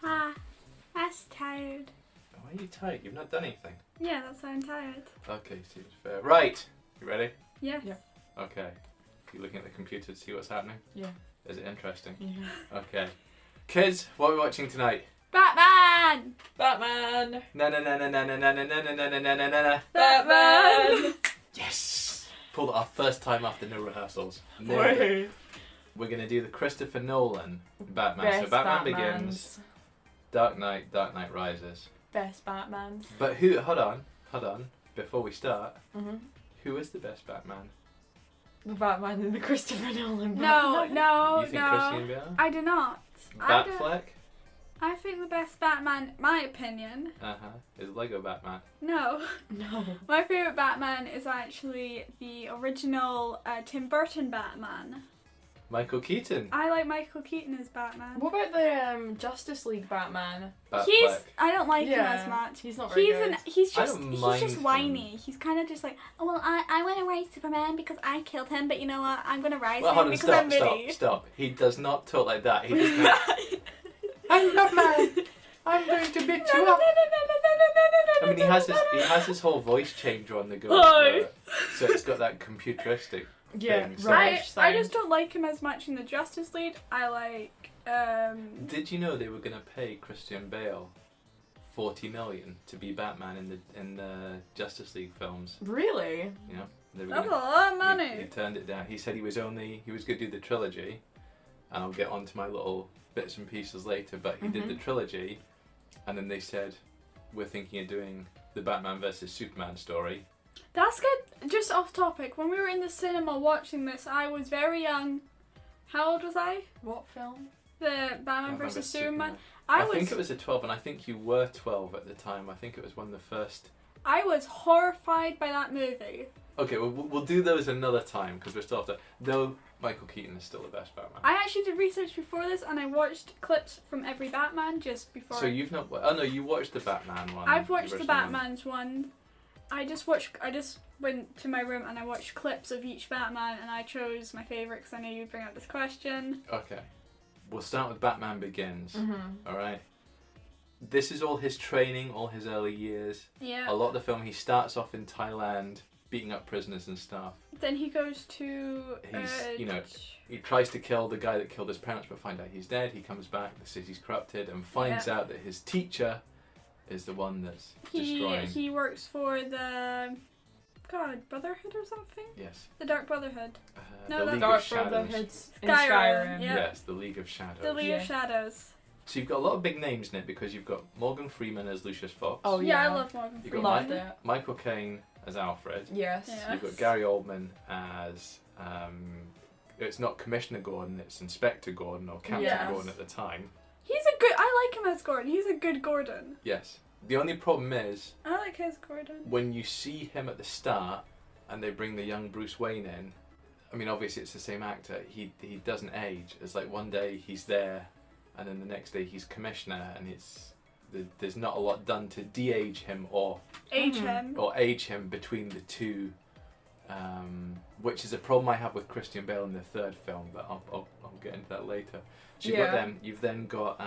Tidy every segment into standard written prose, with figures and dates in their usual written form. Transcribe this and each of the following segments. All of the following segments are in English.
Ah, that's tired. Why are you tired? You've not done anything. Yeah, that's why I'm tired. Okay, seems fair. Right, you ready? Yes. Yeah. Okay. You looking at the computer to see what's happening? Yeah. Is it interesting? Yeah. Okay. Kids, what are we watching tonight? Batman! Batman! Na na na na na na na na na na na na na na. Batman! Yes! Pulled it off first time after no rehearsals. Woo. We're gonna do the Christopher Nolan Batman. Best So Batman Batmans. Begins, Dark Knight Rises. Best Batman. But hold on, before we start, who is the best Batman? The Batman in the Christopher Nolan No, Batman. no, You think no. Christian Bale? I do not. I don't- Batfleck? I think the best Batman, my opinion. Is Lego Batman. No. No. My favourite Batman is actually the original Tim Burton Batman. Michael Keaton. I like Michael Keaton as Batman. What about the Justice League Batman? He's. Batfleck. I don't like him Yeah, as much. he's not very good. He's I just. don't He's mind just him. whiny. He's kind of just like, oh well, I went away Superman because I killed him, but you know what? I'm gonna rise Well, him hold on, because I'm stop. Mitty. He does not talk like that. He does not. I'm Batman. I'm going to beat you up. I mean, he has his whole voice changer on the go, Hi. so it's got that computeristic Yeah, thing. So right. I just don't like him as much in the Justice League. I like. Did you know they were going to pay Christian Bale $40 million to be Batman in the Justice League films? Really? You know, they were That's a gonna, lot of money. he turned it down. He said he was going to do the trilogy, and I'll get onto my little bits and pieces later. But he did the trilogy, and then they said, we're thinking of doing the Batman versus Superman story. That's good. Just off topic. When we were in the cinema watching this, I was very young. How old was I? What film? The Batman vs Superman. I think it was a 12, and I think you were 12 at the time. I think it was one of the first. I was horrified by that movie. Okay, we'll do those another time because we're still after. Though Michael Keaton is still the best Batman. I actually did research before this, and I watched clips from every Batman just before. So you've not? Oh no, you watched the Batman one. I've watched the original one. Batman's one. I just went to my room and I watched clips of each Batman, and I chose my favourite because I knew you'd bring up this question. Okay, we'll start with Batman Begins. Mm-hmm. All right. This is all his training, all his early years. Yeah. A lot of the film, he starts off in Thailand, beating up prisoners and stuff. Then he goes to. He tries to kill the guy that killed his parents, but find out he's dead. He comes back, the city's corrupted, and finds out that his teacher is the one that's destroying. He works for the Brotherhood or something? Yes. The Dark Brotherhood. The No, League the of Dark Shadows. Brotherhood's in Skyrim, Skyrim. yeah. Yes, the League of Shadows. The League Yeah. of Shadows. So you've got a lot of big names in it because you've got Morgan Freeman as Lucius Fox. Oh, Yeah, yeah. I love Morgan You've Freeman. got Loved it. Michael Caine as Alfred. Yes. Yeah. You've got Gary Oldman as it's not Commissioner Gordon, it's Inspector Gordon or Captain Yes. Gordon at the time. I like him as Gordon. He's a good Gordon. Yes. The only problem is I like his Gordon. when you see him at the start and they bring the young Bruce Wayne in. I mean, obviously it's the same actor. He doesn't age. It's like one day he's there, and then the next day he's Commissioner, and there's not a lot done to de-age him or Age him. age him between the two, which is a problem I have with Christian Bale in the third film, but I'll get into that later. So you've then got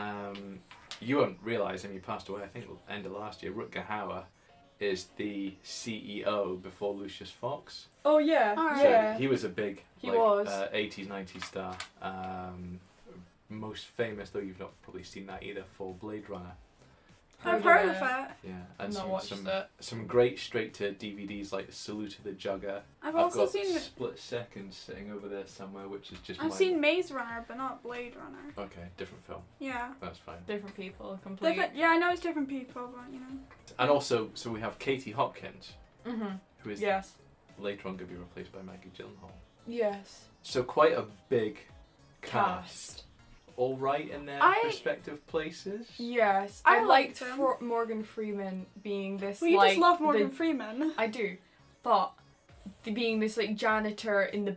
you won't realise him. He passed away, I think, end of last year. Rutger Hauer is the CEO before Lucius Fox. Oh, yeah. Alright. So Yeah. he was a big He was. 80s, 90s star. Most famous, though you've not probably seen that either, for Blade Runner. I've heard of it. Yeah, and Not watched it. some great straight to DVDs like Salute of the Jugger. I've I've also got seen. Split Seconds sitting over there somewhere, which is just. I've seen Maze Runner, but not Blade Runner. Okay, different film. Yeah. That's fine. Different people, completely. Yeah, I know it's different people, but you know. And also, so we have Katie Hopkins, Mm-hmm. who is Yes. later on going to be replaced by Maggie Gyllenhaal. Yes. So quite a big cast. All right in their respective places. Yes. I I liked liked him. Morgan Freeman being this, Well, you like... just love Morgan the- Freeman. I do. But being this, like, janitor in the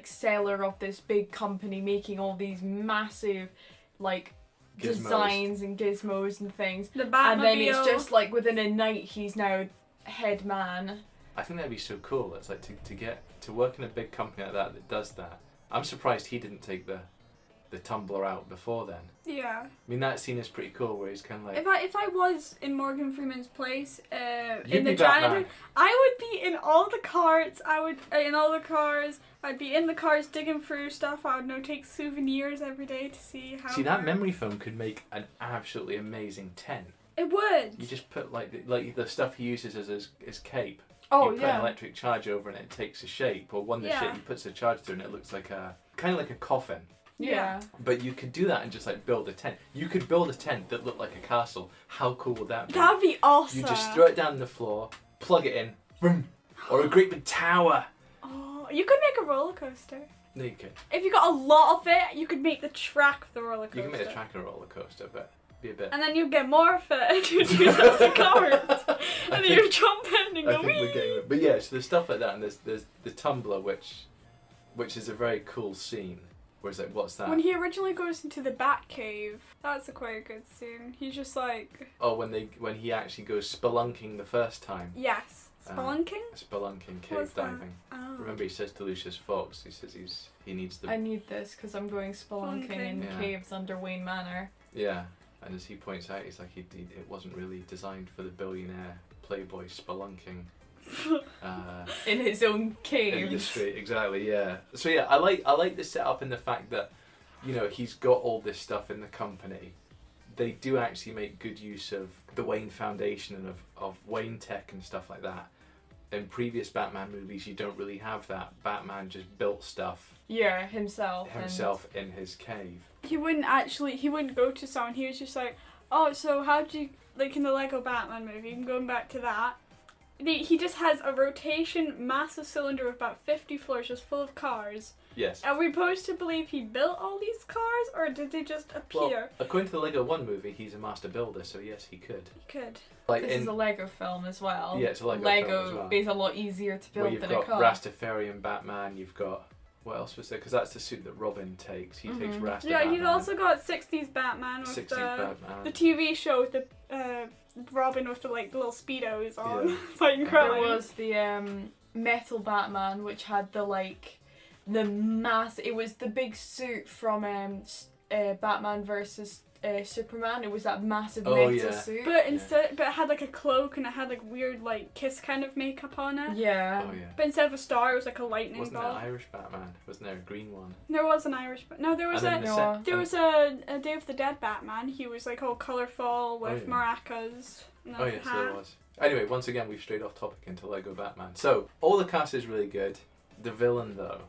cellar of this big company making all these massive, like, Gizmos. designs and gizmos and things. The Batmobile. And then it's just, like, within a night he's now head man. I think that'd be so cool. It's like to work in a big company like that does that. I'm surprised he didn't take the the tumbler out before then. Yeah. I mean, that scene is pretty cool where he's kind of like... If I was in Morgan Freeman's place, You'd in the be janitor, Batman. I would be in all the carts. I would in all the cars. I'd be in the cars digging through stuff. I would take souvenirs every day to see how. See, that memory foam could make an absolutely amazing tent. It would. You just put like the stuff he uses as his cape. Oh, you put an electric charge over it and it takes a shape, or one the shit he puts a charge through and it looks like kind of like a coffin. Yeah. But you could do that and just like build a tent. You could build a tent that looked like a castle. How cool would that be? That'd be awesome. You just throw it down the floor, plug it in, boom, or a great big tower. Oh, you could make a roller coaster. No, you could. If you got a lot of it, you could make the track of the roller coaster. You can make a track of a roller coaster, but be a bit. And then you get more of it and you do that as a cart. And then you jump in and I go think we're getting it. But yeah, so there's stuff like that, and there's the tumbler, which is a very cool scene. Where it's like, what's that? When he originally goes into the Batcave, that's quite a good scene. He's just like... Oh, when he actually goes spelunking the first time. Yes. Spelunking? Spelunking, cave What's that? diving. Oh. Remember, he says to Lucius Fox, he says he needs the... I need this because I'm going spelunking in Yeah. caves under Wayne Manor. Yeah, and as he points out, he's like, it wasn't really designed for the billionaire playboy spelunking In his own cave. industry. Exactly, yeah. So yeah, I like the setup and the fact that, you know, he's got all this stuff in the company. They do actually make good use of the Wayne Foundation and of Wayne Tech and stuff like that. In previous Batman movies, you don't really have that. Batman just built stuff Yeah, himself. in his cave. He wouldn't go to someone. He was just like, oh, so how'd you, like in the Lego Batman movie, I'm going back to that. He just has a rotation, massive cylinder with about 50 floors just full of cars. Yes. Are we supposed to believe he built all these cars, or did they just appear? Well, according to the Lego 1 movie, he's a master builder, so yes, he could. He could. Like This is a Lego film as well. Yeah, it's a Lego film as well. is a lot easier to where build you've than a got car. Rastafarian Batman, you've got... What else was there? Because that's the suit that Robin takes. He takes Rasta Yeah, Batman. he's also got 60s Batman with 60s the Batman. TV show with the Robin with the little speedos on, Yeah. fighting crime. There was the metal Batman, which had the it was the big suit from Batman versus Superman. It was that massive metal suit. But it had like a cloak and it had like weird Kiss kind of makeup on it. Yeah. Oh yeah. But instead of a star, it was like a lightning Wasn't ball. there an Irish Batman? Wasn't there a green one? There was an Irish, but no, there was And then there was a Day of the Dead Batman. He was like all colourful with yeah. maracas. And Oh a yes, hat. there was. Anyway, once again, we've strayed off topic into Lego Batman. So all the cast is really good. The villain though,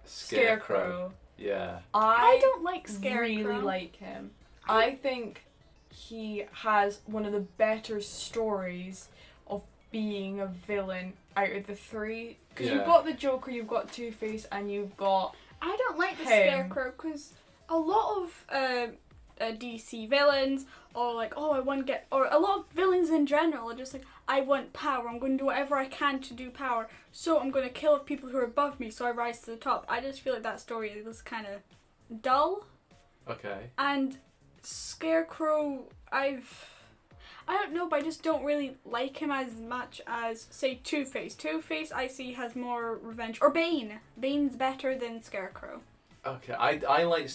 Scarecrow. Yeah. I don't like Scarecrow. really like him. I think he has one of the better stories of being a villain out of the three. Because you've got the Joker, you've got Two-Face, and you've got... I don't like the him. Scarecrow because a lot of DC villains or a lot of villains in general are just like, I want power, I'm going to do whatever I can to do power, so I'm going to kill people who are above me so I rise to the top. I just feel like that story was kind of dull. Okay. And Scarecrow, I don't know, but I just don't really like him as much as, say, Two-Face. Two-Face, I see, has more revenge. Or Bane. Bane's better than Scarecrow. Okay, I like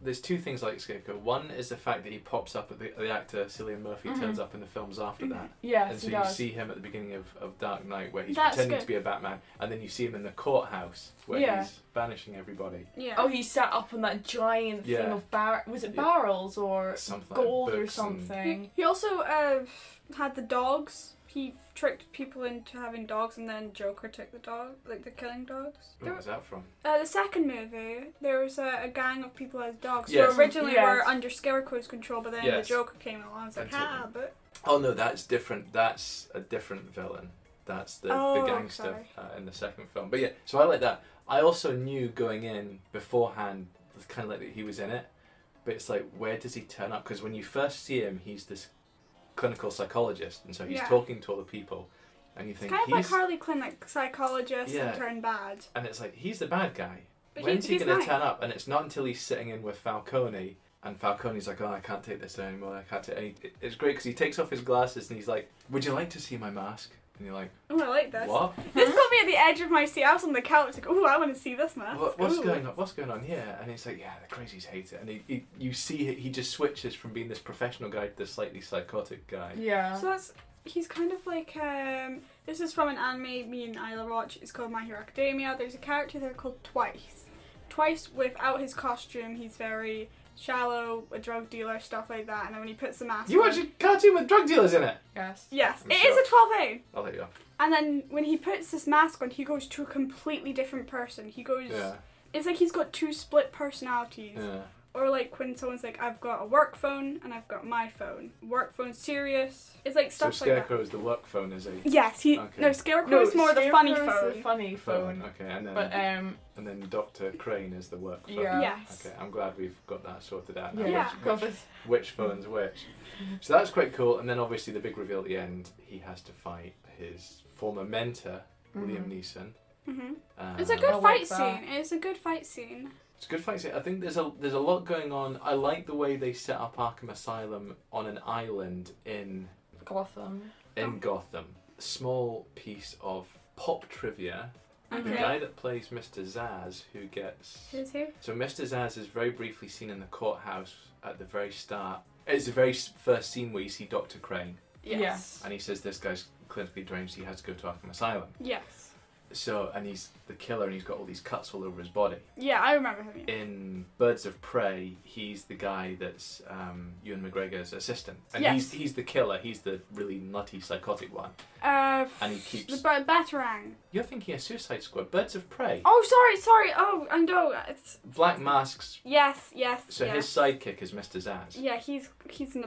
there's two things I like Scarecrow. One is the fact that he pops up at the actor Cillian Murphy turns up in the films after that. Yes, And so he you does. see him at the beginning of Dark Knight where he's That's pretending good. to be a Batman, and then you see him in the courthouse where he's banishing everybody. Yeah. Oh, he sat up on that giant thing Yeah. of was it barrels or Something gold like or books and- something? He also had the dogs. He tricked people into having dogs, and then Joker took the killing dogs. What was that from? The second movie, there was a gang of people as dogs Yes. who originally Yes. were under Scarecrow's control, but then Yes. the Joker came along and was like, And took but... Oh no, that's different. That's a different villain. That's the gangster in the second film. But yeah, so I like that. I also knew going in beforehand, kind of like that he was in it. But it's like, where does he turn up? Because when you first see him, he's this clinical psychologist, and so he's talking to all the people, and you think It's kind of like he's... Harley Quinn, like psychologist Yeah. and turned bad. And it's like, he's the bad guy. But When's he he's going to nice. turn up? And it's not until he's sitting in with Falcone, and Falcone's like, oh, I can't take this anymore, I can't take any... It's great because he takes off his glasses and he's like, would you like to see my mask? And you're like, Oh, I like this. what? This got me at the edge of my seat. I was on the couch like, oh, I want to see this mask. What's Ooh. going on? What's going on here? And it's like, yeah, the crazies hate it. And you see he just switches from being this professional guy to this slightly psychotic guy. Yeah. So he's kind of like, this is from an anime me and Isla watch. It's called My Hero Academia. There's a character there called Twice. Twice, without his costume, he's very shallow, a drug dealer, stuff like that. And then when he puts the mask You on... watch a cartoon with drug dealers in it? Yes. Yes, I'm it sure. is a 12A. I'll let you go. And then when he puts this mask on, he goes to a completely different person. He goes... Yeah. It's like he's got two split personalities. Yeah. Or like when someone's like, I've got a work phone and I've got my phone. Work phone's serious. It's like So stuff like that. Scarecrow's the work phone, is he? Yes, he... Okay. No, Scarecrow's more the funny phone. The funny phone. Okay, and then But and then Dr. Crane is the work phone. Yeah. Yes. Okay, I'm glad we've got that sorted out now. yeah. Yeah. Which phone's which. So that's quite cool. And then obviously the big reveal at the end, he has to fight his former mentor, Liam Neeson. hmm Um, It's a I good like fight that. scene. It's a good fight scene. It's a good fight scene. I think there's a lot going on. I like the way they set up Arkham Asylum on an island in Gotham. Gotham. Small piece of pop trivia. The Okay. guy that plays Mr. Zaz, who gets... Who's who? So Mr. Zaz is very briefly seen in the courthouse at the very start. It's the very first scene where you see Dr. Crane. Yes. And he says this guy's clinically deranged, he has to go to Arkham Asylum. Yes. So, and he's the killer and he's got all these cuts all over his body. Yeah, I remember him. Yeah. In Birds of Prey, he's the guy that's Ewan McGregor's assistant. And Yes. he's the killer, he's the really nutty, psychotic one. And he keeps... the Batarang. You're thinking of Suicide Squad, Birds of Prey. Oh, sorry. Oh, I know. It's Black Mask's... yes. So yes. his sidekick is Mr. Zaz. Yeah, he's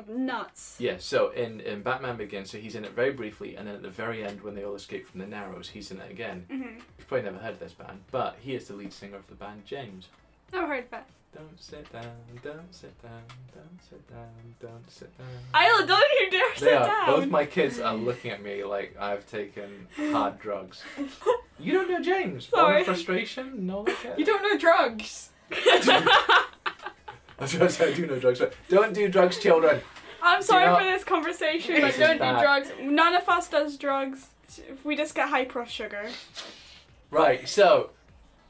nuts. Yeah, so in Batman Begins, so he's in it very briefly, and then at the very end, when they all escape from the Narrows, he's in it again. Mhm. You've probably never heard of this band, but he is the lead singer of the band James. Never heard of it. Don't sit down, don't sit down, don't sit down, don't sit down. Isla, don't you dare They sit are. down. Both my kids are looking at me like I've taken hard drugs. You don't know James? Sorry. Born Frustration? No, like it. You don't know drugs. That's what I said, I do know drugs. But don't do drugs, children. I'm sorry not- for this conversation, but This is don't do bad. drugs. None of us does drugs. We just get hyper off sugar. Right, so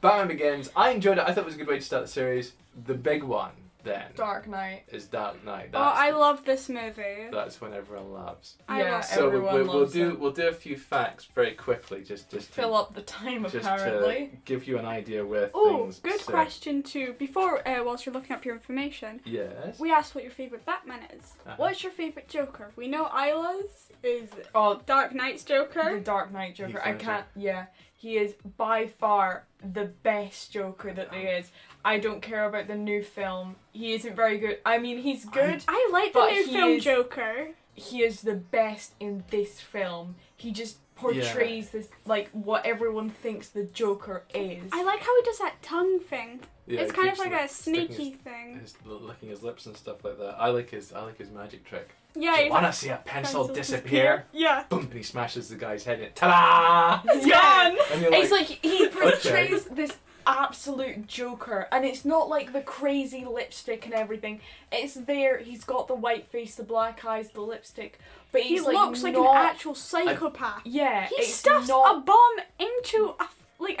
Batman Begins. I enjoyed it. I thought it was a good way to start the series. The big one then Dark Knight. is Dark Knight. Oh, I love this movie. That's when everyone loves. I Yeah, love So everyone we'll loves do it. we'll do a few facts very quickly, just to Fill up the time, just apparently. to give you an idea where Oh, things. good sit. question too. Before, whilst you're looking up your information, Yes. we asked what your favourite Batman is. Uh-huh. What's your favourite Joker? We know Isla's is Oh, Dark Knight's the Joker. Dark Knight Joker. I Heath Ledger. can't. Yeah, he is by far the best Joker that there is. I don't care about the new film. He isn't very good. I mean, he's good. I like the But new he film is- Joker. He is the best in this film. He just portrays this like what everyone thinks the Joker is. I like how he does that tongue thing. Yeah, It's he kind of keeps like a sticking sneaky thing. licking his lips and stuff like that. I like his magic trick. Yeah, Do you he's wanna like, see a pencil pencils disappear? Yeah. Boom! And he smashes the guy's head in. Ta-da! It's Yeah. gone. And you're It's like he portrays Okay. this absolute Joker, and it's not like the crazy lipstick and everything. It's there. He's got the white face, the black eyes, the lipstick, but He he's like looks like an not- actual psychopath. Yeah, He it's stuffs not. a bomb into a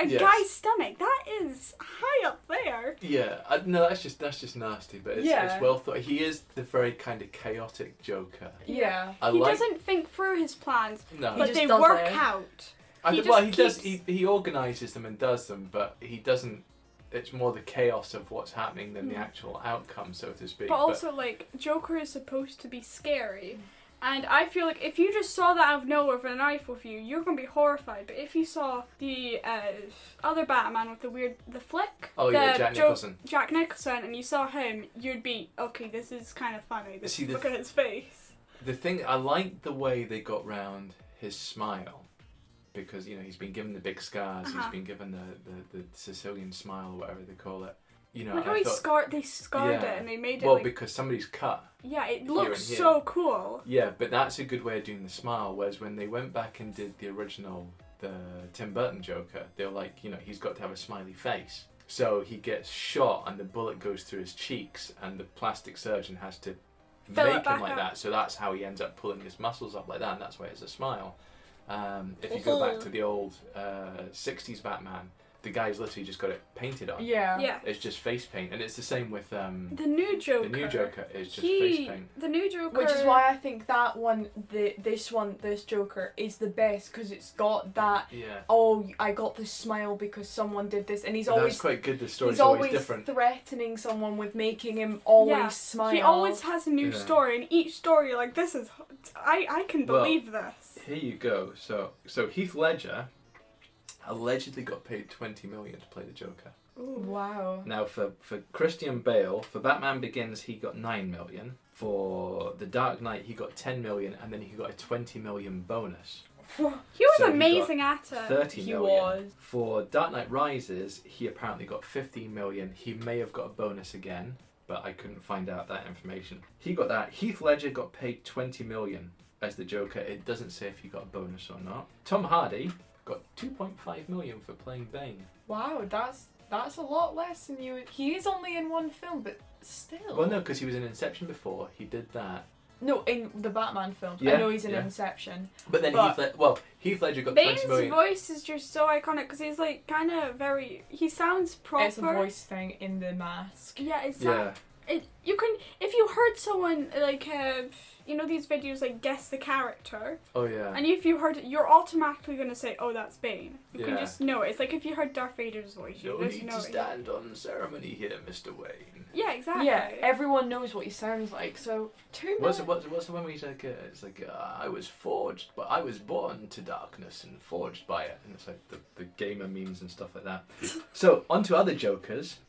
Yes. guy's stomach. That is high up there. Yeah, no, that's just nasty, but it's Yeah. well thought. He is the very kind of chaotic Joker. Yeah. I He like. doesn't think through his plans, No, but just they does work it. out. I he well, just he does. keeps- He organises them and does them, but he doesn't. It's more the chaos of what's happening than the Hmm. actual outcome, so to speak. But also, like, Joker is supposed to be scary. And I feel like if you just saw that out of nowhere with a knife with you, you're going to be horrified. But if you saw the other Batman with the flick, Oh, the yeah, Jack Nicholson. Jack Nicholson, and you saw him, you'd be, okay, this is kind of funny. See, Look at his face. The thing, I like the way they got round his smile, because he's been given the big scars. Uh-huh. He's been given the Sicilian smile, or whatever they call it. Like how I he thought, they scarred Yeah. it and they made it well, like, because somebody's cut. yeah, it here looks and here. so cool. Yeah, but that's a good way of doing the smile. Whereas when they went back and did the original, the Tim Burton Joker, they were like, he's got to have a smiley face. So he gets shot and the bullet goes through his cheeks, and the plastic surgeon has to Fill it make back him like up. that. So that's how he ends up pulling his muscles up like that, and that's why it's a smile. If you go back to the old 60s Batman, the guy's literally just got it painted on. Yeah. It's just face paint, and it's the same with the new Joker. The new Joker is just face paint. The new Joker, which is why I think that one, this Joker is the best, because it's got that. Yeah. Oh, I got this smile because someone did this, and he's That's always quite good. The story's he's always different. threatening someone with making him always smile. He always has a new story, and each story you're like, this is, I can believe this. Here you go. So Heath Ledger allegedly got paid $20 million to play the Joker. Ooh. Wow. Now for Christian Bale, for Batman Begins he got $9 million. For The Dark Knight he got $10 million, and then he got a $20 million bonus. He was an amazing actor. $30 million. He was. For Dark Knight Rises he apparently got $15 million. He may have got a bonus again, but I couldn't find out that information. He got that. Heath Ledger got paid $20 million as the Joker. It doesn't say if he got a bonus or not. Tom Hardy got $2.5 million for playing Bane. Wow, that's a lot less than you. He is only in one film, but still. Well, no, because he was in Inception before. He did that. No, in the Batman films. Yeah, I know he's in Inception. But then Heath Ledger got Bane's $20 million. voice is just so iconic because he's like kind of very. He sounds proper. It's a voice thing in The Mask. Yeah, it's Yeah. You can, if you heard someone like these videos like guess the character. Oh yeah. And if you heard it, you're automatically gonna say, "Oh, that's Bane." You can Yeah. just know it. It's like if you heard Darth Vader's voice, you No just need know to it. stand on ceremony here, Mr. Wayne. Yeah, exactly. Yeah, everyone knows what he sounds like. So What's the one where he's like, it's like, I was forged, but I was born to darkness and forged by it, and it's like the gamer memes and stuff like that. So on to other Jokers.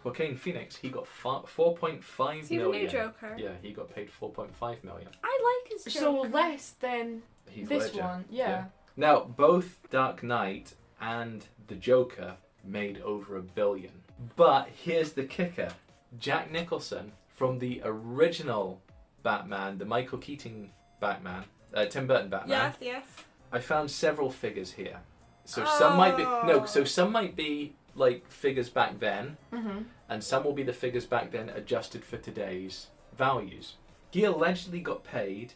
Joaquin Phoenix, he got $4.5 Is he million. the new Joker? Yeah, he got paid $4.5 million. I like his Joker. So less than Heath this Ledger. one. Yeah. Now, both Dark Knight and the Joker made over $1 billion. But here's the kicker. Jack Nicholson, from the original Batman, the Michael Keaton Batman, Tim Burton Batman. Yes. I found several figures here. So some might be like figures back then, and some will be the figures back then adjusted for today's values. He allegedly got paid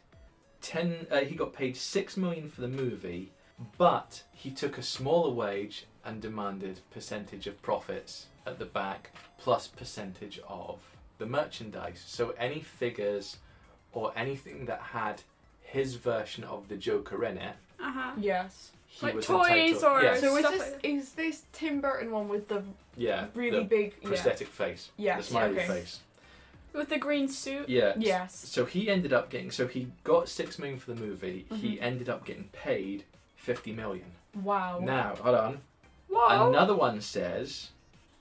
$6 million for the movie, but he took a smaller wage and demanded percentage of profits at the back plus percentage of the merchandise. So any figures or anything that had his version of the Joker in it, Yes. he Like was toys entitled. or Yes. So stuff is this Tim Burton one with the really the big prosthetic face, Yeah. the smiley Okay. face. With the green suit. Yeah. Yes. So he ended up getting. So he got $6 million for the movie. He ended up getting paid $50 million. Wow. Now, hold on. Whoa. Another one says,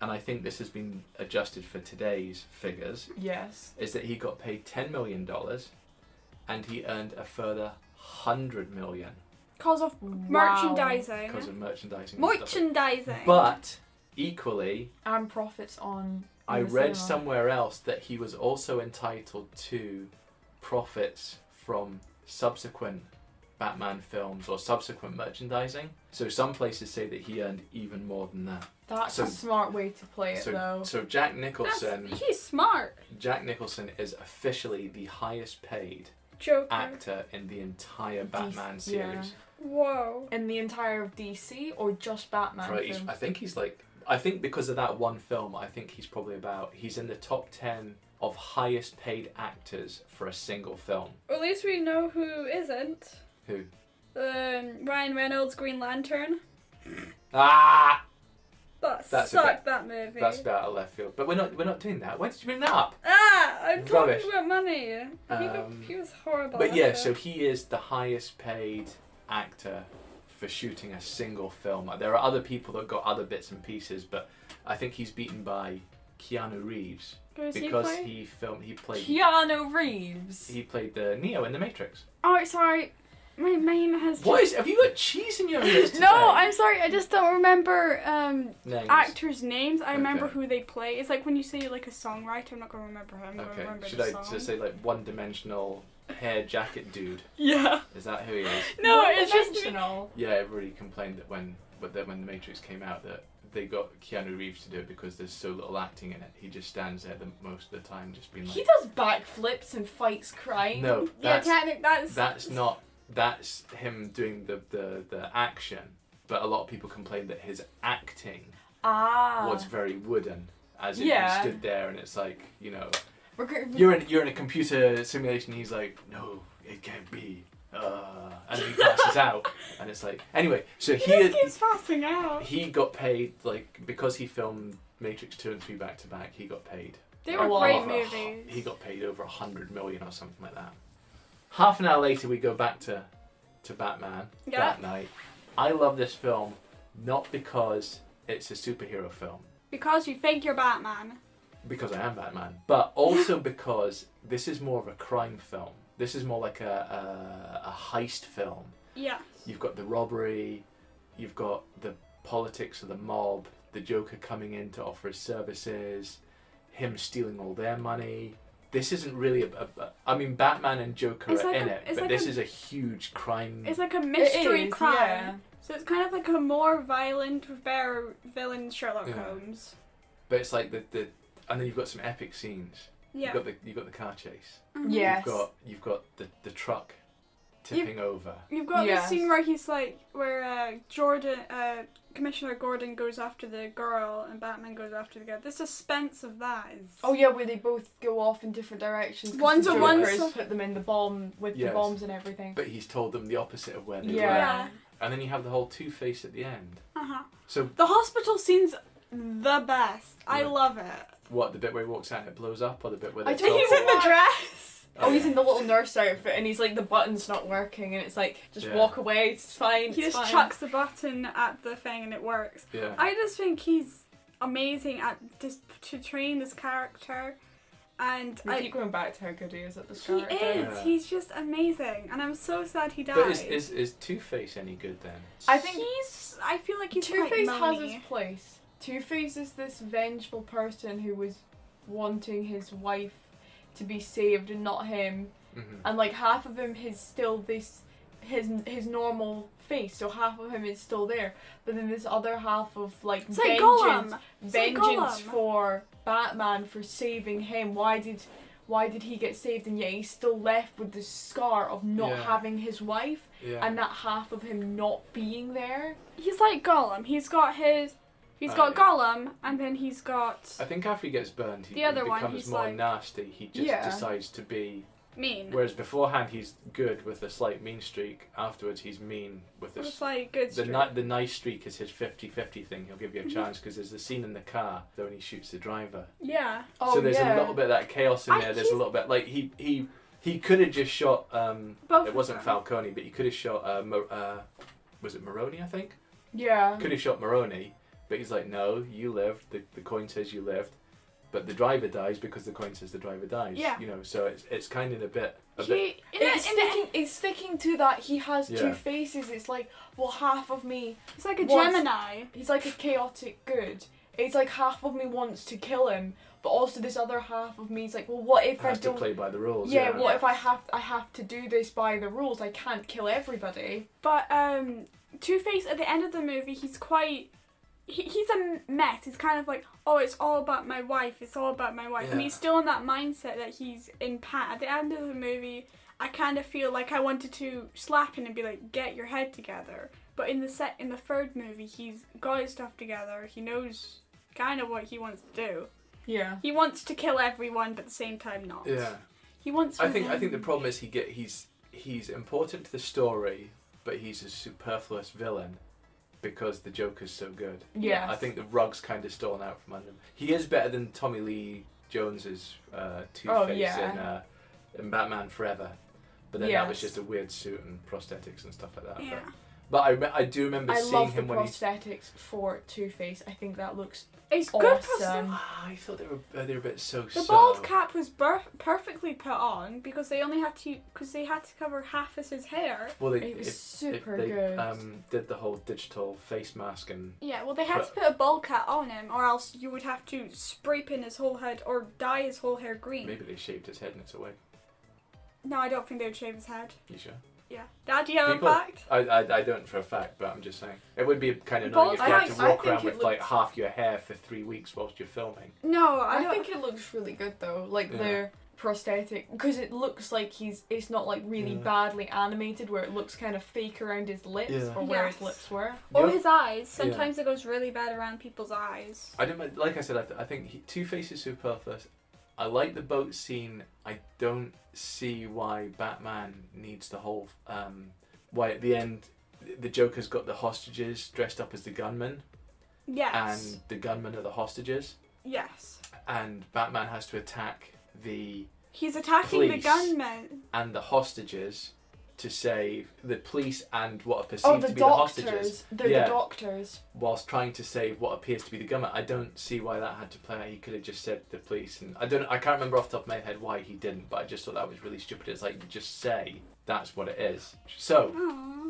and I think this has been adjusted for today's figures, Yes. is that he got paid $10 million, and he earned a further $100 million Because of merchandising. because of merchandising. and stuff. Merchandising. But equally, And profits on. I the read cinema. somewhere else that he was also entitled to profits from subsequent Batman films or subsequent merchandising. So some places say that he earned even more than that. That's So- a smart way to play it, though. So Jack Nicholson, He's smart. Jack Nicholson is officially the highest paid Joker. actor in the entire Batman series. Whoa. In the entire of DC or just Batman Right, films? I think because of that one film, I think he's in the top 10 of highest paid actors for a single film. At least we know who isn't. Who? Ryan Reynolds' Green Lantern. Ah! That That's sucked, that movie. That's about out of left field. But we're not doing that. Why did you bring that up? I'm Rubbish. talking about money. He was horrible. But yeah, at so it. he is the highest paid actor for shooting a single film. There are other people that got other bits and pieces, but I think he's beaten by Keanu Reeves Who does because he play? Keanu Reeves. he played the Neo in the Matrix. Oh, sorry. My mind has just... Have you got cheese in your ears today? No, I'm sorry. I just don't remember Names. actors' names. I remember Okay. who they play. It's like when you say like a songwriter, I'm not going to remember him. I'm going to Okay. remember Should the I song. just say like one-dimensional hair jacket dude? Yeah. Is that who he is? No, it's just... One-dimensional. Yeah, everybody complained that when the Matrix came out that they got Keanu Reeves to do it because there's so little acting in it. He just stands there most of the time just being like... He does backflips and fights crime. No, Yeah, that's technically, that's... not that's him doing the action, but a lot of people complain that his acting was very wooden, as in he stood there and it's like, you know, you're in a computer simulation. He's like, no, it can't be, and he passes out, and it's like, anyway. So he keeps passing out. He got paid, like, because he filmed Matrix 2 and 3 back to back. He got paid. They were great movies. He got paid over $100 million or something like that. Half an hour later, we go back to Batman that night. I love this film not because it's a superhero film. Because you think you're Batman. Because I am Batman. But also because this is more of a crime film. This is more like a heist film. Yeah. You've got the robbery, you've got the politics of the mob, the Joker coming in to offer his services, him stealing all their money. This isn't really I mean, Batman and Joker are in it, but this is a huge crime. It's like a mystery crime. Yeah. So it's kind of like a more violent, better villain Sherlock Holmes. But it's like the and then you've got some epic scenes. Yeah. You've got the car chase. Mm-hmm. Yes. You've got the truck tipping over. You've got this scene where he's like, where Commissioner Gordon goes after the girl and Batman goes after the guy. The suspense of that is... Oh yeah, where they both go off in different directions. One's the Joker has put them in the bomb with the bombs and everything. But he's told them the opposite of where they were. Yeah. And then you have the whole Two-Face at the end. Uh-huh. So the hospital scene's the best. I love it. What, the bit where he walks out and it blows up, or the bit where I think he's in the dress. Oh, he's in the little nurse outfit, and he's like, the button's not working, and it's like, just walk away, it's fine. He just chucks the button at the thing and it works. Yeah. I just think he's amazing at just to train this character, and we keep going back to how good he is at this character. He is. Yeah. He's just amazing, and I'm so sad he died. But is Two-Face any good then? I think I feel like he's Two-Face quite has his place. Two-Face is this vengeful person who was wanting his wife to be saved and not him. Mm-hmm. And like half of him is still his normal face, so half of him is still there, but then this other half of like vengeance for Batman for saving him. Why did he get saved, and yet he's still left with the scar of not having his wife, and that half of him not being there. He's like Gollum. He's got Gollum, and then he's got... I think after he gets burned, he becomes more nasty. He just decides to be... mean. Whereas beforehand, he's good with a slight mean streak. Afterwards, he's mean with a slight good streak. The nice streak is his 50-50 thing. He'll give you a chance, because there's a scene in the car when he shoots the driver. Yeah. So there's a little bit of that chaos in there. There's a little bit... Like, he could have just shot... it wasn't Falcone, but he could have shot... was it Maroni, I think? Yeah. Could have shot Maroni. But he's like, no, you lived. The coin says you lived, but the driver dies because the coin says the driver dies. Yeah. You know, so it's kind of a bit. It's sticking to that. He has two faces. It's like, well, half of me. It's like a Gemini. He's like a chaotic good. It's like half of me wants to kill him, but also this other half of me is like, well, what if I don't to play by the rules? Yeah. What if I have to do this by the rules? I can't kill everybody. But Two-Face at the end of the movie, he's quite. He's a mess. He's kind of like, oh, it's all about my wife. It's all about my wife. Yeah. And he's still in that mindset that he's in Pat. At the end of the movie, I kind of feel like I wanted to slap him and be like, get your head together. But in the third movie, he's got his stuff together. He knows kind of what he wants to do. Yeah. He wants to kill everyone, but at the same time not. Yeah. He wants. I think the problem is he's important to the story, but he's a superfluous villain. Because the Joker's so good. Yeah. I think the rug's kind of stolen out from under him. He is better than Tommy Lee Jones's Two-Face in Batman Forever. But then that was just a weird suit and prosthetics and stuff like that. Yeah. But I do remember seeing him when he's... I love the prosthetics for Two-Face. I think that looks it's awesome. Good I thought they were a bit so-so. The bald cap was perfectly put on because they had to cover half of his hair. Well, it was super good. Did the whole digital face mask and... Yeah, well, they had to put a bald cap on him, or else you would have to spray paint his whole head or dye his whole hair green. Maybe they shaved his head and it's a wig. No, I don't think they would shave his head. You sure? Yeah. Dad, do you have a fact? I don't for a fact, but I'm just saying. It would be kind of annoying if you had to walk around with like half your hair for 3 weeks whilst you're filming. No, I think it looks really good though. Like prosthetic, because it looks like it's not like really badly animated where it looks kind of fake around his lips or where his lips were. Or his eyes. Sometimes it goes really bad around people's eyes. I don't like I said. I think Two-Face is superfluous. I like the boat scene. I don't see why Batman needs the whole. Why at the end the Joker's got the hostages dressed up as the gunmen. Yes. And the gunmen are the hostages. Yes. And Batman has to attack the. He's attacking the gunmen. And the hostages to save the police and what are perceived to be the hostages. They're the doctors. Whilst trying to save what appears to be the gunman. I don't see why that had to play out. He could have just said the police, and I can't remember off the top of my head why he didn't, but I just thought that was really stupid. It's like, just say that's what it is. So,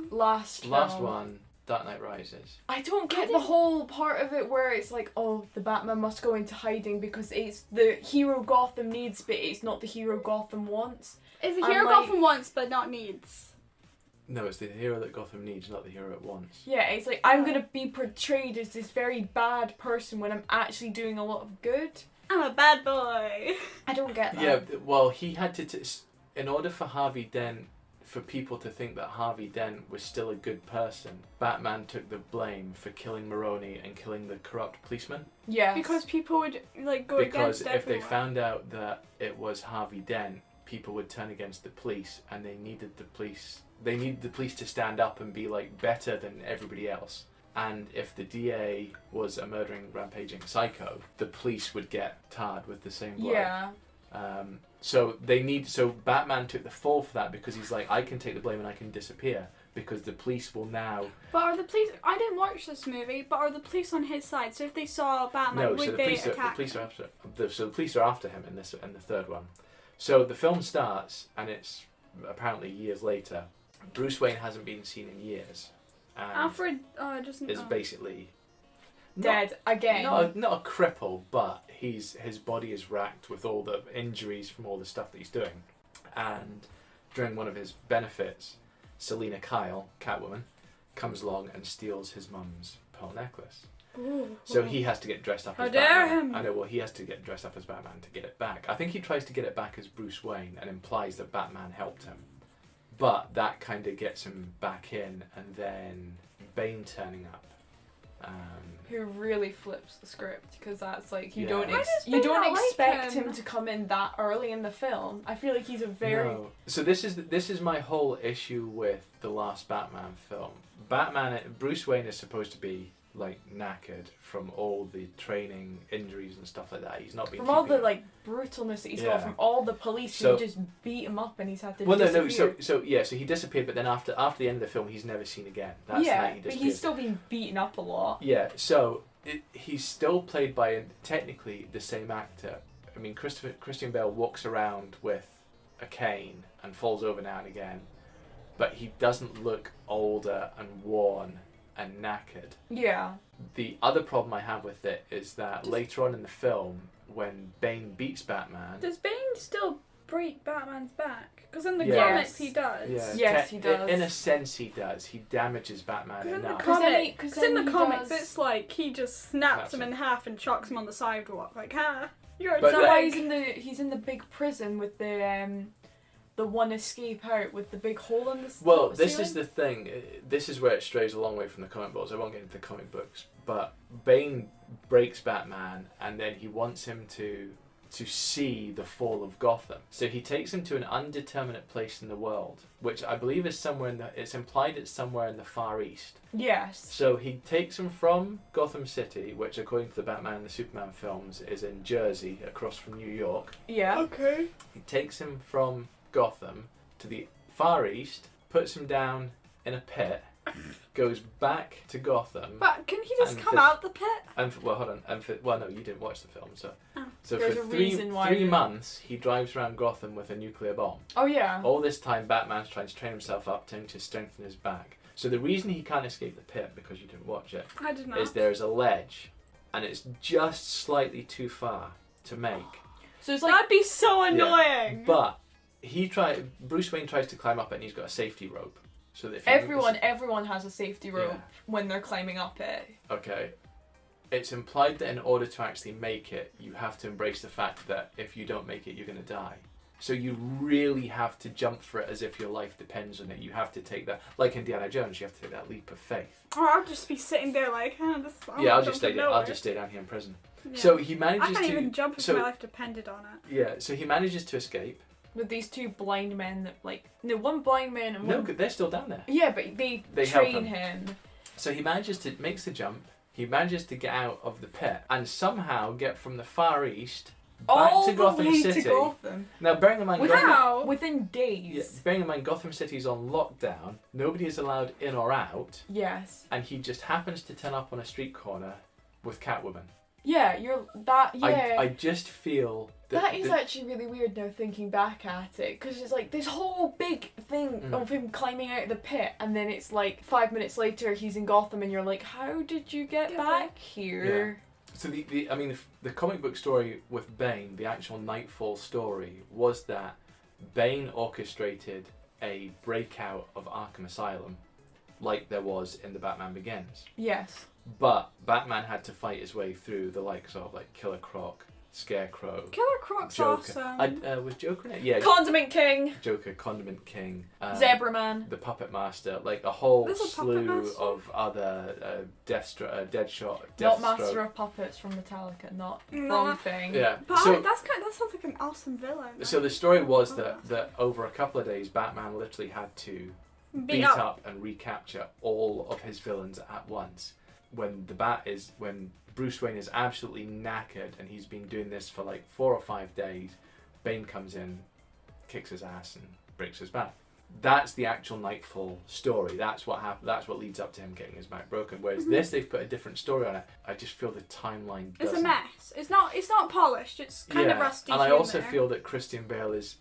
last one, Dark Knight Rises. I don't get the whole part of it where it's like, oh, the Batman must go into hiding because it's the hero Gotham needs, but it's not the hero Gotham wants. It's the hero Gotham wants, but not needs. No, it's the hero that Gotham needs, not the hero it wants. Yeah, it's like, I'm going to be portrayed as this very bad person when I'm actually doing a lot of good. I'm a bad boy. I don't get that. Yeah, well, he had to... in order for Harvey Dent... for people to think that Harvey Dent was still a good person, Batman took the blame for killing Maroni and killing the corrupt policeman. Yeah. Because people would go against everyone. Because if they found out that it was Harvey Dent, people would turn against the police, and they needed the police to stand up and be like better than everybody else. And if the DA was a murdering, rampaging psycho, the police would get tarred with the same blood. Yeah. So Batman took the fall for that because he's like, I can take the blame and I can disappear because the police will now. But are the police? I didn't watch this movie, but are the police on his side? So if they saw Batman, would they attack? So the police are after him in the third one. So the film starts and it's apparently years later. Bruce Wayne hasn't been seen in years. And Alfred is basically dead again. Not a cripple, but his body is racked with all the injuries from all the stuff that he's doing. And during one of his benefits, Selina Kyle, Catwoman, comes along and steals his mum's pearl necklace. So he has to get dressed up as Batman. How dare him! I know, well, he has to get dressed up as Batman to get it back. I think he tries to get it back as Bruce Wayne and implies that Batman helped him. But that kind of gets him back in, and then Bane turning up. Who really flips the script, because that's like, you don't expect him to come in that early in the film. I feel like he's a very... No. So this is my whole issue with the last Batman film. Bruce Wayne is supposed to be like knackered from all the training, injuries and stuff like that. He's not been all the like brutalness that he's got from all the police who just beat him up and he's had to disappear. So he disappeared, but then after the end of the film he's never seen again. That's the night he disappeared. But he's still been beaten up a lot. Yeah, so he's still played by technically the same actor. I mean, Christian Bale walks around with a cane and falls over now and again, but he doesn't look older and worn and knackered. Yeah. The other problem I have with it is that later on in the film, when Bane beats Batman... Does Bane still break Batman's back? Because in the comics he does. Yeah. Yes, he does. In a sense he does. He damages Batman enough. Because in the comics it's like he just snaps him in half and chucks him on the sidewalk. Like, you're a That's why he's in the big prison with the one escape out with the big hole in the ceiling. Well, this is the thing. This is where it strays a long way from the comic books. I won't get into the comic books, but Bane breaks Batman, and then he wants him to see the fall of Gotham. So he takes him to an undeterminate place in the world, which I believe is it's implied it's somewhere in the Far East. Yes. So he takes him from Gotham City, which according to the Batman and the Superman films is in Jersey, across from New York. Yeah. Okay. He takes him from Gotham to the Far East, puts him down in a pit, goes back to Gotham. But can he just come out the pit? No, you didn't watch the film, so. Oh. So There's for a reason why 3 months, he drives around Gotham with a nuclear bomb. Oh yeah. All this time, Batman's trying to train himself up to strengthen his back. So the reason he can't escape the pit, because you didn't watch it, I did not. is there's a ledge, and it's just slightly too far to make. So it's like that'd be so annoying. But Bruce Wayne tries to climb up it, and he's got a safety rope. So that if everyone has a safety rope when they're climbing up it. Okay. It's implied that in order to actually make it, you have to embrace the fact that if you don't make it, you're going to die. So you really have to jump for it as if your life depends on it. You have to take that, like Indiana Jones, you have to take that leap of faith. Or I'll just be sitting there like, I'll just stay down here in prison. Yeah. So he manages to... I can't even jump if my life depended on it. Yeah, so he manages to escape. With these two blind men that, like... No, one blind man and one... No, they're still down there. Yeah, but they train him. So he makes the jump. He manages to get out of the pit and somehow get from the Far East back to Gotham City. To Gotham. Now, bearing in mind, within days. Bearing in mind, Gotham City's on lockdown. Nobody is allowed in or out. Yes. And he just happens to turn up on a street corner with Catwoman. Yeah, I just feel that is actually really weird now thinking back at it, because it's like this whole big thing of him climbing out of the pit, and then it's like 5 minutes later he's in Gotham, and you're like, how did you get back here? Yeah. So the comic book story with Bane, the actual Nightfall story, was that Bane orchestrated a breakout of Arkham Asylum, like there was in the Batman Begins. Yes. But Batman had to fight his way through the likes of like Killer Croc, Scarecrow, Killer Croc's Joker. awesome. Was Joker in it? Yeah. Condiment King. Joker, Condiment King. Zebra Man. The Puppet Master. Like a whole There's a slew of other Deadshot. Not Master of Puppets from Metallica, not wrong thing. Yeah. But So, that sounds like an awesome villain. so the story was that over a couple of days, Batman literally had to beat up and recapture all of his villains at once. When Bruce Wayne is absolutely knackered and he's been doing this for like 4 or 5 days, Bane comes in, kicks his ass and breaks his back. That's the actual Nightfall story. That's what happened. That's what leads up to him getting his back broken. Whereas this, they've put a different story on it. I just feel the timeline doesn't. It's a mess. It's not polished. It's kind of rusty. And I also feel that Christian Bale is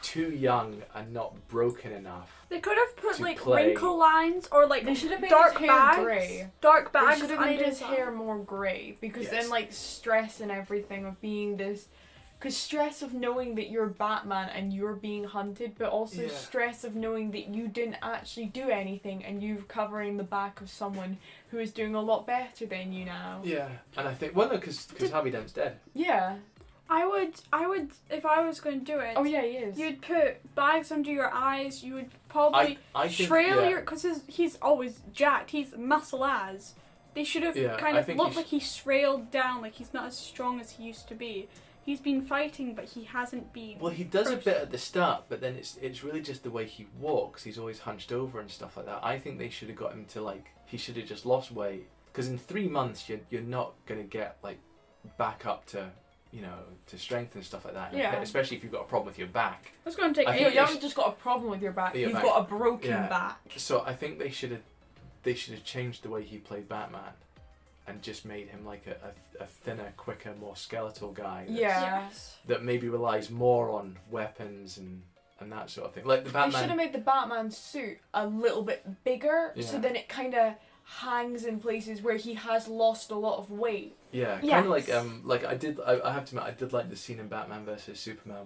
too young and not broken enough. They could have put like play. wrinkle lines or like they should have made dark his hair bags. grey. Dark bags. They should have made his hair more grey, because then like stress and everything of being this, because stress of knowing that you're Batman and you're being hunted, but also stress of knowing that you didn't actually do anything and you're covering the back of someone who is doing a lot better than you now. Yeah, and I think because Harvey Dent's dead. Yeah. I would, if I was going to do it. Oh yeah, he is. You'd put bags under your eyes. You would probably trail your, because he's always jacked. He's muscle as. They should have kind of looked like he's trailed down, like he's not as strong as he used to be. He's been fighting, but he hasn't been. Well, he does a bit at the start, but then it's really just the way he walks. He's always hunched over and stuff like that. I think they should have got him to he should have just lost weight, because in 3 months you're not gonna get back up to. To strength and stuff like that. Yeah. Especially if you've got a problem with your back. It's going to take. You haven't just got a problem with your back. You've got a broken back. So I think they should have changed the way he played Batman, and just made him like a thinner, quicker, more skeletal guy. That maybe relies more on weapons and that sort of thing. Like the Batman. They should have made the Batman suit a little bit bigger, so then it kind of hangs in places where he has lost a lot of weight. Yeah, kind of like I have to admit, I did like the scene in Batman vs Superman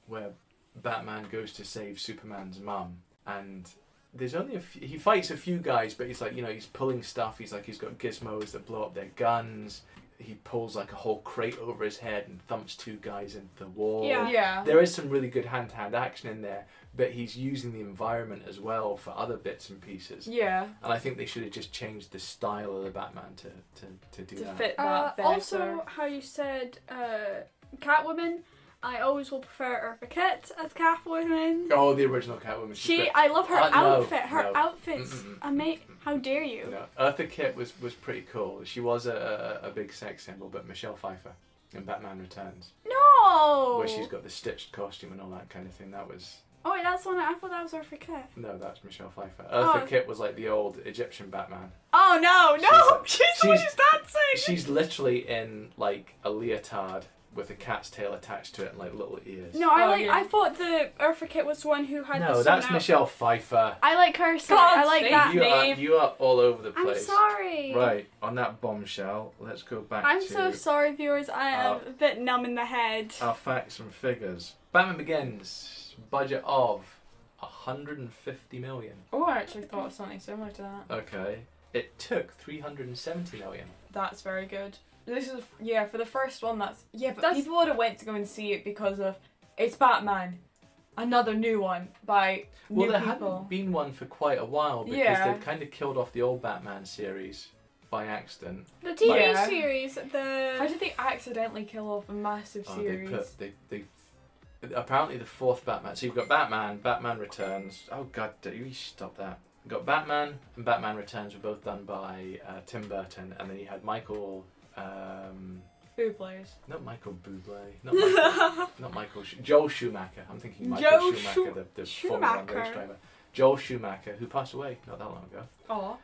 where Batman goes to save Superman's mum, and there's only he fights a few guys, but he's he's pulling stuff. He's got gizmos that blow up their guns. He pulls a whole crate over his head and thumps 2 guys into the wall. Yeah. There is some really good hand-to-hand action in there, but he's using the environment as well for other bits and pieces. Yeah. And I think they should have just changed the style of the Batman to do that. To fit that better. Also, how you said Catwoman, I always will prefer Eartha Kitt as Catwoman. Oh, the original Catwoman. I love her outfit. Her no. outfit's amazing. How dare you? No, Eartha Kitt was pretty cool. She was a big sex symbol, but Michelle Pfeiffer in Batman Returns. No! Where she's got the stitched costume and all that kind of thing. That was... Oh wait, that's the one. I thought that was Eartha Kitt. No, that's Michelle Pfeiffer. Eartha Kitt was like the old Egyptian Batman. Oh no! She's the one who's dancing! She's literally in a leotard with a cat's tail attached to it and little ears. No, I thought the Eartha Kitt was the one who had No, that's Michelle Pfeiffer. I like her, so I like that. You are all over the place. I'm sorry. Right, on that bombshell, let's go back I'm to... so sorry, viewers. I am a bit numb in the head. Our facts and figures. Batman Begins, budget of 150 million. Oh, I actually thought of something similar to that. Okay. It took 370 million. That's very good. This is for the first one. But people would have went to go and see it because of It's Batman. Another new one by new Well, there people. hadn't been one for quite a while because Yeah. they'd kind of killed off the old Batman series by accident. The TV Yeah. series, How the did they accidentally kill off a massive series? They apparently the fourth Batman. So you've got Batman Returns. Oh God, you stop that. You've got Batman and Batman Returns were both done by Tim Burton, and then you had Michael. Bublés. Not Michael Bublé. Not Michael. Joel Schumacher. I'm thinking Michael Joel Schumacher, the Formula 1 race Schumacher. driver. Joel Schumacher, who passed away not that long ago. Oh.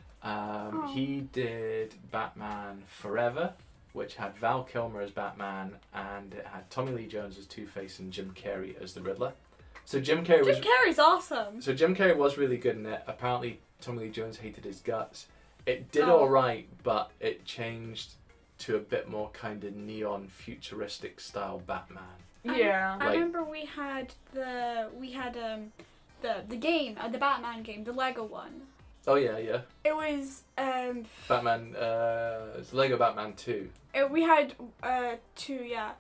He did Batman Forever, which had Val Kilmer as Batman, and it had Tommy Lee Jones as Two-Face and Jim Carrey as the Riddler. So Jim Carrey's awesome. So Jim Carrey was really good in it. Apparently Tommy Lee Jones hated his guts. It did Oh. alright, but it changed to a bit more kind of neon futuristic style Batman. Yeah. I Like- remember we had the game, the Batman game, the Lego one. Oh yeah. It was Batman, it's Lego Batman 2. we had two, yeah.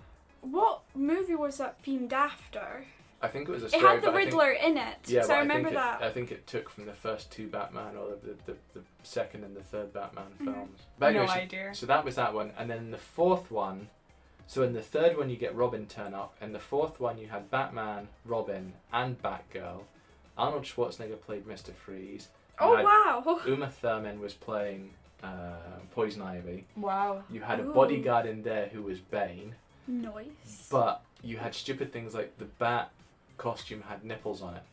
What movie was that themed after? I think it was a It story, had the but I think- Riddler in it, Yeah, so but I remember think that. I think it took from the first two Batman, or the second and the third Batman Mhm. films. But No anyway, idea. so that was that one, and then the fourth one. So in the third one you get Robin turn up, and the fourth one you had Batman, Robin, and Batgirl. Arnold Schwarzenegger played Mr. Freeze. You Oh had wow! Uma Thurman was playing Poison Ivy. Wow. You had a Ooh. bodyguard in there who was Bane, Nice. but you had stupid things like the Bat costume had nipples on it.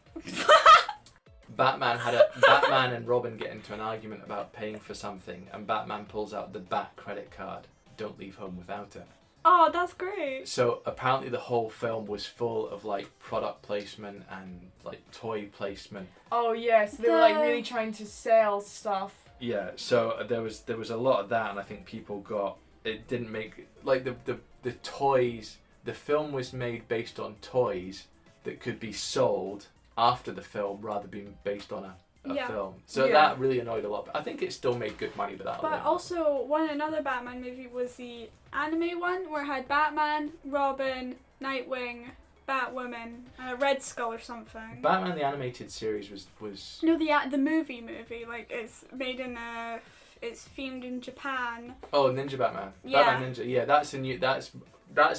Batman and Robin get into an argument about paying for something, and Batman pulls out the Bat credit card. Don't leave home without it. Oh, that's great. So apparently the whole film was full of like product placement and like toy placement. Oh yes, they were like really trying to sell stuff. Yeah, so there was a lot of that, and I think people got it didn't make like the toys. The film was made based on toys that could be sold after the film rather than being based on a Yeah. film. So Yeah. that really annoyed a lot. I think it still made good money, but that. But also, another Batman movie was the anime one where it had Batman, Robin, Nightwing, Batwoman, and a Red Skull or something. Batman the animated series was No, the movie, like it's made in it's themed in Japan. oh Ninja Batman. Yeah. Batman Ninja. Yeah, that's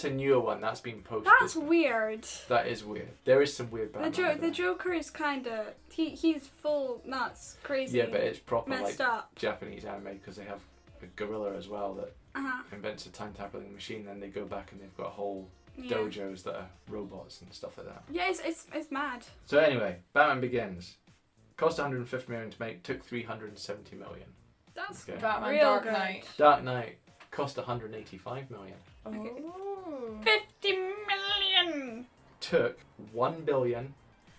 a newer one. That's been posted. That's weird. That is weird. There is some weird Batman. The Joker is kind of he's full nuts, crazy. Yeah, but it's proper messed like up. Japanese anime because they have a gorilla as well that Uh-huh. invents a time traveling machine. Then they go back and they've got whole Yeah. dojos that are robots and stuff like that. Yeah, it's mad. So anyway, Batman Begins cost 150 million to make, took 370 million. That's Okay. Batman real Dark good. Knight. Dark Knight cost 185 million. Oh. 50 million. Took 1 billion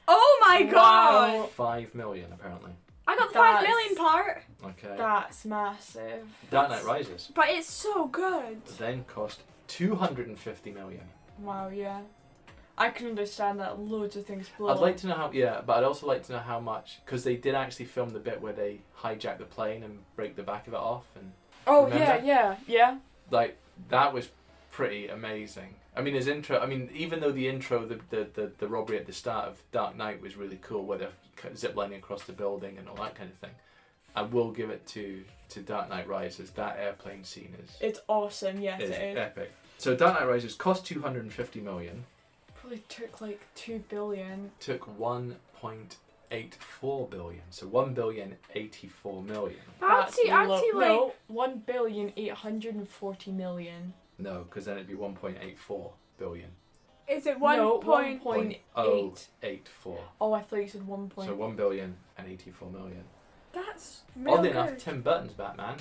Oh my Wow. god! 5 million apparently. I got the 5 That's- million part, Okay. That's massive. Dark Knight Rises but it's so good. then cost 250 million. Wow, yeah. I can understand that loads of things blow I'd like up. to know how, yeah, but I'd also like to know how much, because they did actually film the bit where they hijack the plane and break the back of it off, and Oh, remember? yeah. like that was pretty amazing. I mean, his intro. I mean, even though the intro, the robbery at the start of Dark Knight was really cool, where they're ziplining across the building and all that kind of thing. I will give it to Dark Knight Rises. That airplane scene It's awesome, yes is it is. epic. So Dark Knight Rises cost 250 million. Probably took like 2 billion. Took 1.84 billion. So 1,084 million. I'd see like No, 1,840,000,000. No, because then it'd be 1.84 billion. is it 1 No, point? 1.8. 084. Oh, I thought you said 1 point. So 1,084 million. That's real Oddly good. enough, Tim Burton's Batman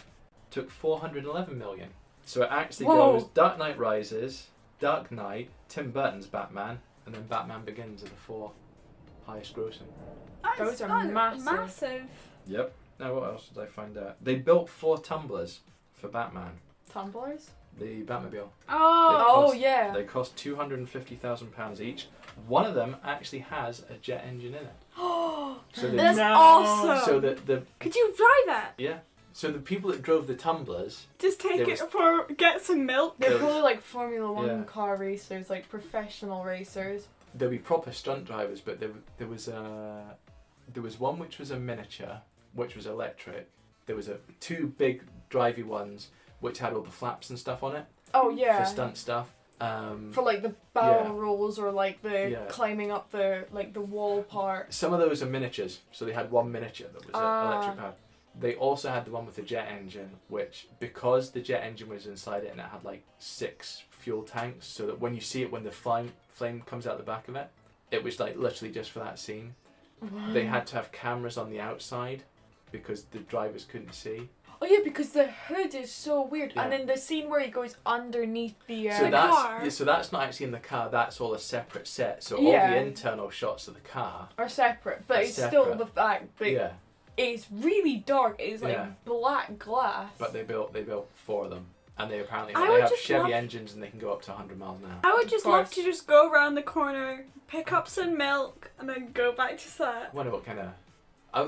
took 411 million. So it actually Whoa. goes Dark Knight Rises, Dark Knight, Tim Burton's Batman, and then Batman Begins are the 4 highest grossing. Those are that's massive. Yep. Now what else did I find out? They built 4 tumblers for Batman. Tumblers? The Batmobile. Oh, Oh, yeah. They cost £250,000 each. One of them actually has a jet engine in it. So the, that's No. awesome. so the Could you drive it? yeah. So the people that drove the tumblers, Just take There it was- for get some milk. They're There probably like Formula 1 yeah. car racers, like professional racers. there'll be proper stunt drivers, but there was one which was a miniature, which was electric. There was two big drivey ones which had all the flaps and stuff on it. Oh yeah. For stunt stuff. For like the barrel rolls or like the climbing up the wall part. Some of those are miniatures, so they had one miniature that was electric powered. They also had the one with the jet engine, which, because the jet engine was inside it and it had like 6 fuel tanks, so that when you see it, when the flame comes out the back of it, it was like literally just for that scene. Wow. They had to have cameras on the outside because the drivers couldn't see. Oh yeah, because the hood is so weird, Yeah. and then the scene where he goes underneath the car. car So that's not actually in the car. That's all a separate set. So all the internal shots of the car are separate, but it's still the fact that it's really dark. It's like black glass. But they built 4 of them, and they apparently they have Chevy engines, and they can go up to 100 miles an hour. I would just love to just go around the corner, pick up some milk, and then go back to set. I wonder what kind of.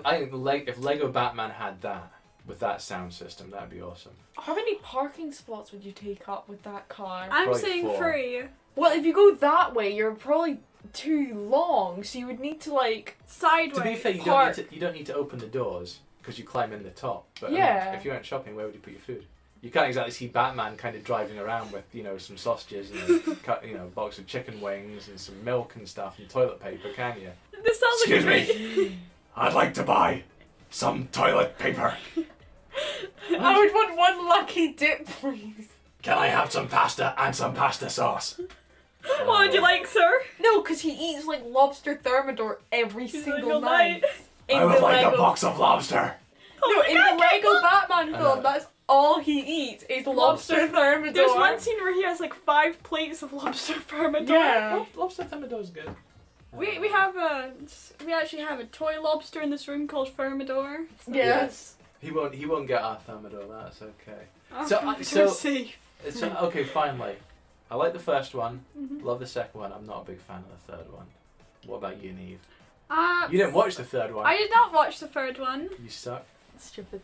I think if Lego Batman had that. With that sound system, that'd be awesome. How many parking spots would you take up with that car? I'm Probably saying 4. 3. Well, if you go that way, you're probably too long, so you would need to like sideways. To be fair, you don't need to open the doors because you climb in the top. But if you went shopping, where would you put your food? You can't exactly see Batman kind of driving around with some sausages and a box of chicken wings and some milk and stuff and toilet paper, can you? This sounds Excuse like me. I'd like to buy some toilet paper. I would want one lucky dip, please. Can I have some pasta and some pasta sauce? What would you like, sir? No, because he eats like lobster thermidor every single night. I would like a box of lobster. No, in the Lego Batman film, that's all he eats is lobster thermidor. There's one scene where he has like 5 plates of lobster thermidor. Yeah. Lobster thermidor is good. We actually have a toy lobster in this room called Thermidor. So. Yes. He won't get our thermidor. That's okay. Oh, So okay, finally, I like the first one. Love the second one. I'm not a big fan of the third one. What about you, Neve? You didn't watch the third one. I did not watch the third one. You suck. Stupid.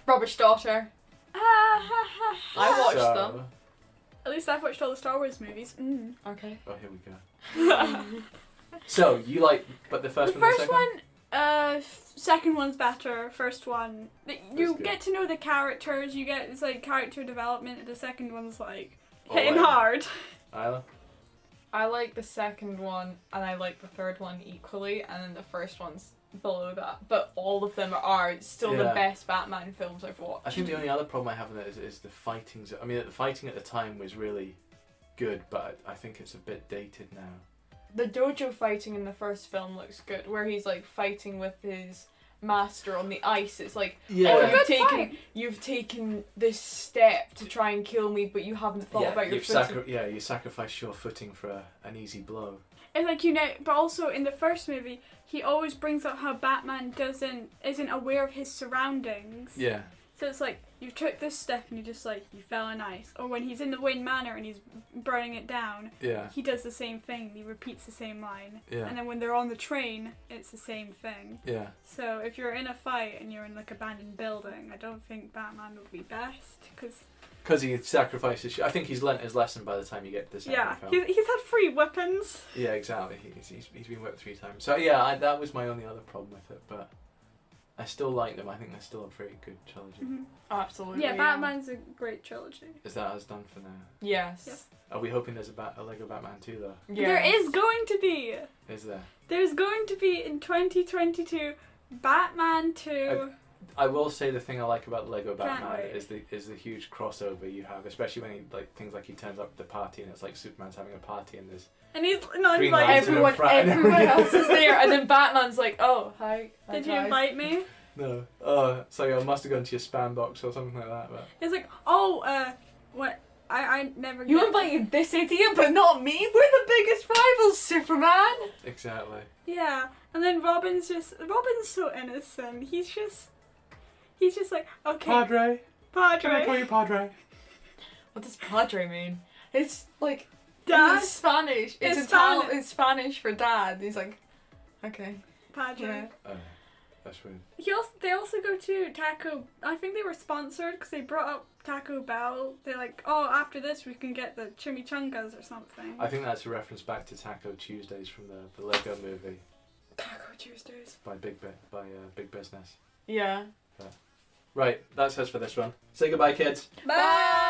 Rubbish daughter. I watched them. At least I've watched all the Star Wars movies. Okay. Oh, here we go. So you like, but the first one. The first one, second one's better. First one, you get to know the characters. It's like character development. The second one's like hitting hard. Isla? I like the second one, and I like the third one equally, and then the first one's below that. But all of them are still the best Batman films I've watched. I think the only other problem I have with it is the fighting. I mean, the fighting at the time was really good, but I think it's a bit dated now. The dojo fighting in the first film looks good, where he's like fighting with his master on the ice. It's like, you've taken this step to try and kill me, but you haven't thought about your footing. You sacrifice your footing for an easy blow. It's like, but also in the first movie, he always brings up how Batman isn't aware of his surroundings. Yeah. So it's like, you took this step and you fell on ice. Or when he's in the Wayne Manor and he's burning it down, he does the same thing. He repeats the same line. Yeah. And then when they're on the train, it's the same thing. Yeah. So if you're in a fight and you're in like abandoned building, I don't think Batman would be best because he sacrifices. I think he's learnt his lesson by the time you get to the second film. He's had 3 weapons. Yeah, exactly. He's been whipped 3 times. So yeah, that was my only other problem with it, but I still like them. I think they're still a pretty good trilogy. Oh, absolutely. Yeah, Batman's a great trilogy. Is that us done for now? Yes. Are we hoping there's a Lego Batman 2 though? Yes. There is going to be. Is there? There's going to be in 2022 Batman 2. I will say the thing I like about Lego Batman is the huge crossover you have, especially when things like he turns up at the party and it's like Superman's having a party and there's and he's not Green invited. Everyone else is there, and then Batman's like, "Oh, hi." Did you invite me? No. Oh, sorry, I must have gone to your spam box or something like that. But it's like, what? I never. You invited this idiot, but not me. We're the biggest rivals, Superman. Exactly. Yeah, and then Robin's so innocent. He's just like, okay. Padre. Can I call you Padre? What does Padre mean? It's like Dad. It's Spanish. It's Spanish for dad. He's like, okay. Padre. Yeah. That's weird. They also go to Taco. I think they were sponsored because they brought up Taco Bell. They're like, oh, after this we can get the chimichangas or something. I think that's a reference back to Taco Tuesdays from the Lego Movie. Taco Tuesdays. By Big Business. Yeah. Right, that's us for this one. Say goodbye, kids. Bye.